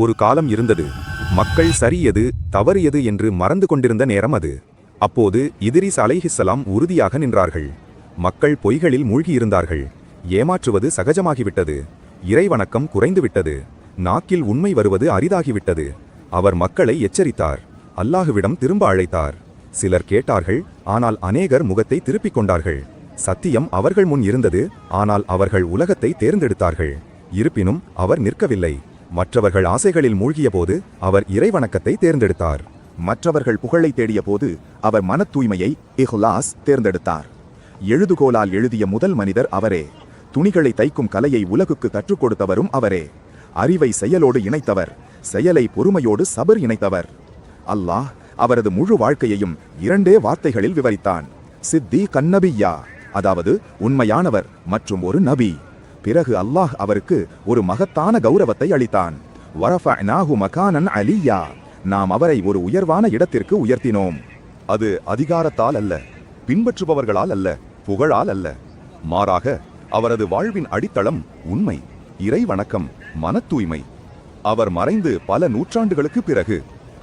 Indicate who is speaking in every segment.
Speaker 1: ஒரு காலம் இருந்தது. மக்கள் சரி எது தவறு எது என்று மறந்து கொண்டிருந்த நேரம் அது. அப்போது இத்ரீஸ் அலைஹிஸ்ஸலாம் உறுதியாக நின்றார்கள். மக்கள் பொய்களில் மூழ்கியிருந்தார்கள். ஏமாற்றுவது சகஜமாகிவிட்டது. இறைவணக்கம் குறைந்துவிட்டது. நாக்கில் உண்மை வருவது அரிதாகிவிட்டது. அவர் மக்களை எச்சரித்தார். அல்லாஹுவிடம் திரும்ப அழைத்தார். சிலர் கேட்டார்கள், ஆனால் அநேகர் முகத்தை திருப்பிக் கொண்டார்கள். சத்தியம் அவர்கள் முன் இருந்தது, ஆனால் அவர்கள் உலகத்தை தேர்ந்தெடுத்தார்கள். இருப்பினும் அவர் நிற்கவில்லை. மற்றவர்கள் ஆசைகளில் மூழ்கிய போது அவர் இறைவணக்கத்தை தேர்ந்தெடுத்தார்.
Speaker 2: மற்றவர்கள் புகழை தேடிய போது அவர் மன தூய்மையை இஹ்லாஸ் தேர்ந்தெடுத்தார். எழுதுகோலால் எழுதிய முதல் மனிதர் அவரே. துணிகளை தைக்கும் கலையை உலகுக்கு கற்றுக் கொடுத்தவரும் அவரே. அறிவை செயலோடு இணைத்தவர், செயலை பொறுமையோடு சபர் இணைத்தவர். அல்லாஹ் அவரது முழு வாழ்க்கையையும் 2 வார்த்தைகளில் விவரித்தான். சித்தி கன்னபியா, அதாவது உண்மையானவர் மற்றும் ஒரு நபி. பிறகு அல்லாஹ் அவருக்கு ஒரு மகத்தான கௌரவத்தை அளித்தான். வரஃபஅனாஹு மகானன் அலியா, நாம் அவரை ஒரு உயர்வான இடத்திற்கு உயர்த்தினோம்.
Speaker 3: அது அதிகாரத்தால் அல்ல, பின்பற்றுபவர்களால் அல்ல, புகழால் அல்ல. மாறாக அவரது வாழ்வின் அடித்தளம் உண்மை, இறை வணக்கம், மன தூய்மை. அவர் மறைந்து பல நூற்றாண்டுகளுக்கு பிறகு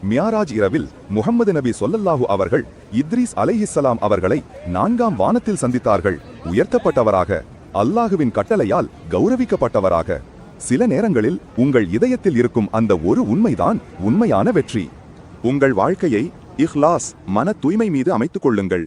Speaker 3: மியாராஜ் இரவில் முஹம்மது நபி ஸல்லல்லாஹு அவர்கள் இத்ரீஸ் அலைஹிஸ்ஸலாம் அவர்களை 4ஆம் வானத்தில் சந்தித்தார்கள். உயர்த்தப்பட்டவராக, அல்லாஹுவின் கட்டளையால் கௌரவிக்கப்பட்டவராக. சில நேரங்களில் உங்கள் இதயத்தில் இருக்கும் அந்த ஒரு உண்மைதான் உண்மையான வெற்றி. உங்கள் வாழ்க்கையை இஹ்லாஸ், மன தூய்மை மீது அமைத்துக் கொள்ளுங்கள்.